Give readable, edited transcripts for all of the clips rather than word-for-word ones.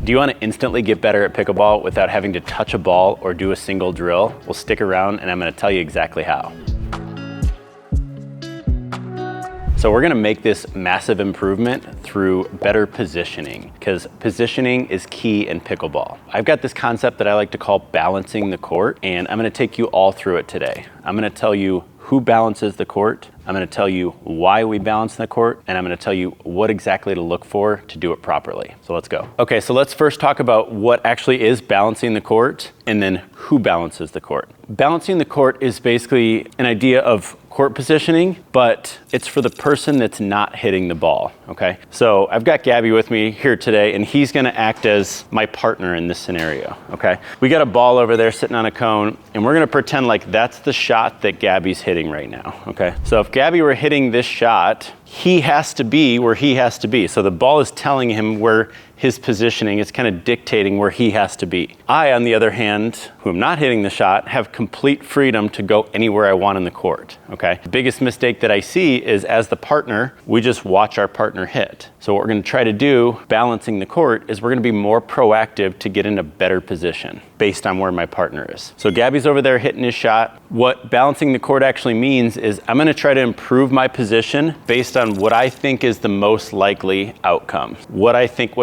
Do you want to instantly get better at pickleball without having to touch a ball or do a single drill? Well, stick around and I'm going to tell you exactly how. So we're gonna make this massive improvement through better positioning, because positioning is key in pickleball. I've got this concept that I like to call balancing the court, and I'm gonna take you all through it today. I'm gonna tell you who balances the court, I'm gonna tell you why we balance the court, and I'm gonna tell you what exactly to look for to do it properly. So let's go. Okay, so let's first talk about what actually is balancing the court, and then who balances the court. Balancing the court is basically an idea of court positioning, but it's for the person that's not hitting the ball, okay? So I've got Gabby with me here today, and he's gonna act as my partner in this scenario, okay? We got a ball over there sitting on a cone, and we're gonna pretend like that's the shot that Gabby's hitting right now, okay? So if Gabby were hitting this shot, he has to be where he has to be. So the ball is telling him where his positioning, it's kind of dictating where he has to be. I, on the other hand, who am not hitting the shot, have complete freedom to go anywhere I want in the court, okay? The biggest mistake that I see is as the partner, we just watch our partner hit. So what we're gonna try to do, balancing the court, is we're gonna be more proactive to get in a better position based on where my partner is. So Gabby's over there hitting his shot. What balancing the court actually means is I'm gonna try to improve my position based on what I think is the most likely outcome. What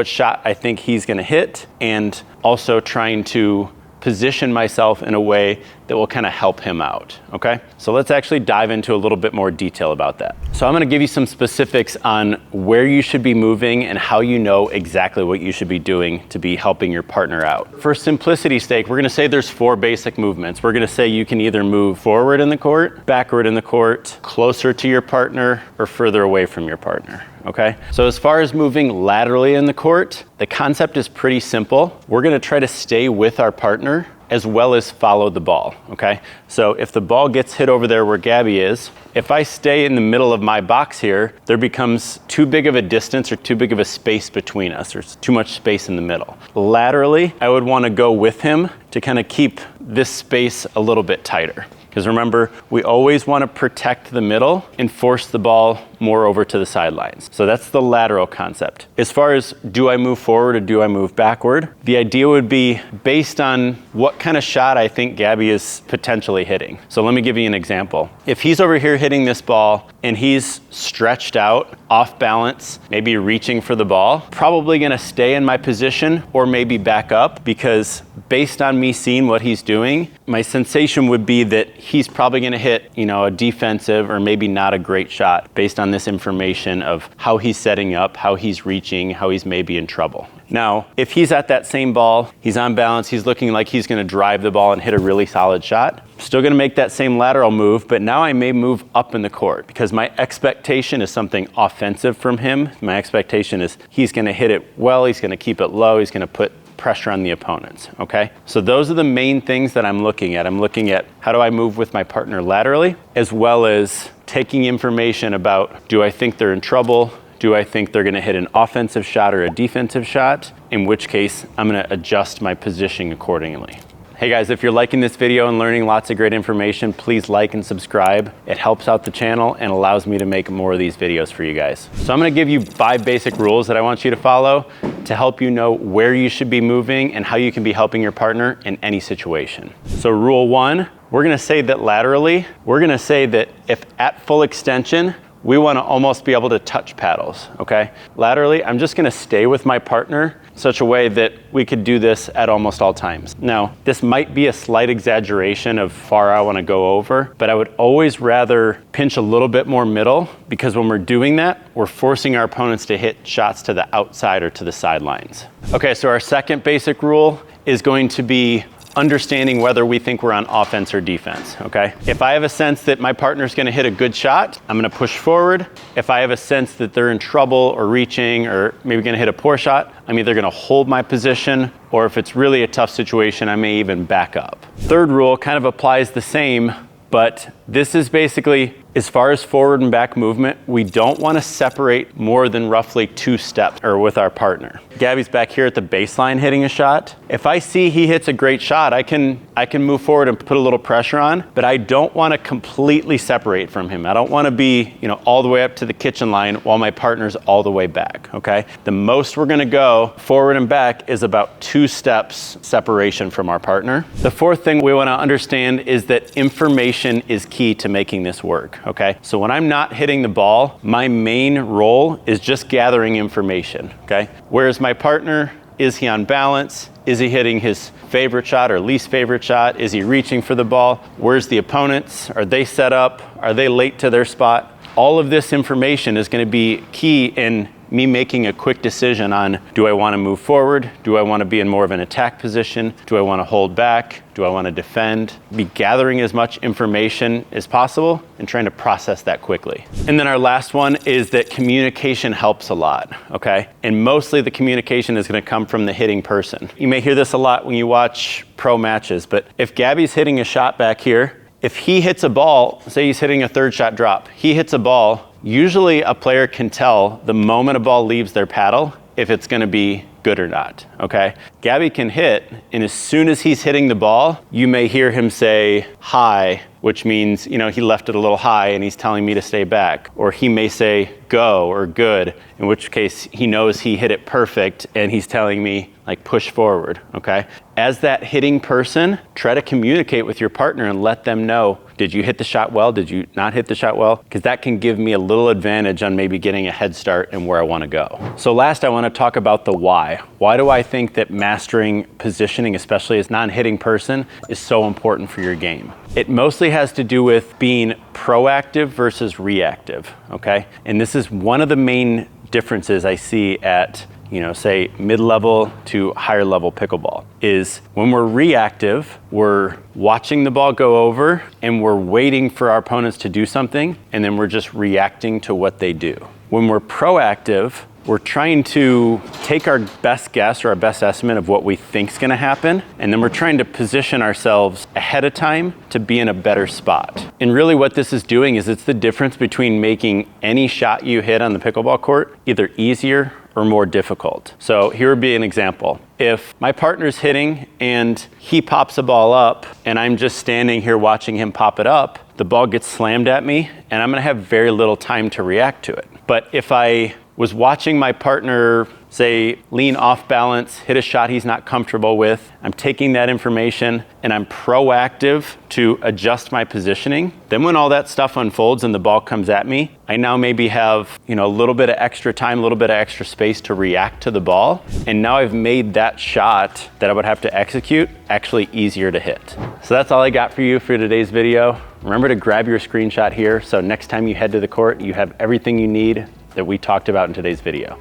shot I think he's gonna hit, and also trying to position myself in a way that will kind of help him out, okay? So let's actually dive into a little bit more detail about that. So I'm gonna give you some specifics on where you should be moving and how you know exactly what you should be doing to be helping your partner out. For simplicity's sake, we're gonna say there's 4 basic movements. We're gonna say you can either move forward in the court, backward in the court, closer to your partner, or further away from your partner, okay? So as far as moving laterally in the court, the concept is pretty simple. We're gonna try to stay with our partner as well as follow the ball, okay? So if the ball gets hit over there where Gabby is, if I stay in the middle of my box here, there becomes too big of a distance or too big of a space between us. There's too much space in the middle. Laterally, I would want to go with him to kind of keep this space a little bit tighter. Because remember, we always want to protect the middle and force the ball more over to the sidelines. So that's the lateral concept. As far as do I move forward or do I move backward, the idea would be based on what kind of shot I think Gabby is potentially hitting. So let me give you an example. If he's over here hitting this ball and he's stretched out, off balance, maybe reaching for the ball, probably gonna stay in my position or maybe back up, because based on me seeing what he's doing, my sensation would be that he's probably gonna hit, a defensive or maybe not a great shot based on this information of how he's setting up, how he's reaching, how he's maybe in trouble. Now, if he's at that same ball, he's on balance, he's looking like he's gonna drive the ball and hit a really solid shot, still gonna make that same lateral move, but now I may move up in the court because my expectation is something offensive from him. My expectation is he's gonna hit it well, he's gonna keep it low, he's gonna put pressure on the opponents, okay? So those are the main things that I'm looking at. I'm looking at how do I move with my partner laterally, as well as taking information about, do I think they're in trouble? Do I think they're gonna hit an offensive shot or a defensive shot? In which case, I'm gonna adjust my positioning accordingly. Hey guys, if you're liking this video and learning lots of great information, please like and subscribe. It helps out the channel and allows me to make more of these videos for you guys. So I'm gonna give you 5 basic rules that I want you to follow to help you know where you should be moving and how you can be helping your partner in any situation. So rule 1, we're gonna say that laterally, we're gonna say that if at full extension, we wanna almost be able to touch paddles, okay? Laterally, I'm just gonna stay with my partner such a way that we could do this at almost all times. Now, this might be a slight exaggeration of far I wanna go over, but I would always rather pinch a little bit more middle, because when we're doing that, we're forcing our opponents to hit shots to the outside or to the sidelines. Okay, so our second basic rule is going to be understanding whether we think we're on offense or defense, okay? If I have a sense that my partner's gonna hit a good shot, I'm gonna push forward. If I have a sense that they're in trouble or reaching or maybe gonna hit a poor shot, I'm either gonna hold my position, or if it's really a tough situation, I may even back up. Third rule kind of applies the same, but this is basically As far as forward and back movement, we don't want to separate more than roughly 2 steps or with our partner. Gabby's back here at the baseline hitting a shot. If I see he hits a great shot, I can move forward and put a little pressure on, but I don't want to completely separate from him. I don't want to be, all the way up to the kitchen line while my partner's all the way back, okay? The most we're going to go forward and back is about 2 steps separation from our partner. The fourth thing we want to understand is that information is key to making this work, okay? So when I'm not hitting the ball, my main role is just gathering information, okay? Whereas my partner, is he on balance? Is he hitting his favorite shot or least favorite shot? Is he reaching for the ball? Where's the opponents? Are they set up? Are they late to their spot? All of this information is going to be key in me making a quick decision on, do I want to move forward? Do I want to be in more of an attack position? Do I want to hold back? Do I want to defend? Be gathering as much information as possible and trying to process that quickly. And then our last one is that communication helps a lot, okay? And mostly the communication is going to come from the hitting person. You may hear this a lot when you watch pro matches, but if Gabby's hitting a shot back here, if he hits a ball, say he's hitting a 3rd shot drop, he hits a ball, usually a player can tell the moment a ball leaves their paddle if it's going to be good or not, okay? Gabby can hit, and as soon as he's hitting the ball, you may hear him say high, which means, he left it a little high and he's telling me to stay back. Or he may say go or good, in which case he knows he hit it perfect and he's telling me push forward, okay? As that hitting person, try to communicate with your partner and let them know, did you hit the shot well? Did you not hit the shot well? Because that can give me a little advantage on maybe getting a head start and where I want to go. So last, I want to talk about the why. Why do I think that mastering positioning, especially as non-hitting person, is so important for your game? It mostly has to do with being proactive versus reactive, okay? And this is one of the main differences I see at say mid-level to higher level pickleball, is when we're reactive, we're watching the ball go over and we're waiting for our opponents to do something, and then we're just reacting to what they do. When we're proactive, we're trying to take our best guess or our best estimate of what we think is going to happen, and then we're trying to position ourselves ahead of time to be in a better spot. And really what this is doing is it's the difference between making any shot you hit on the pickleball court either easier or more difficult. So here would be an example. If my partner's hitting and he pops a ball up and I'm just standing here watching him pop it up, the ball gets slammed at me and I'm going to have very little time to react to it. But if I was watching my partner, say, lean off balance, hit a shot he's not comfortable with, I'm taking that information and I'm proactive to adjust my positioning, then when all that stuff unfolds and the ball comes at me, I now maybe have a little bit of extra time, a little bit of extra space to react to the ball, and now I've made that shot that I would have to execute actually easier to hit. So that's all I got for you for today's video. Remember to grab your screenshot here so next time you head to the court, you have everything you need that we talked about in today's video.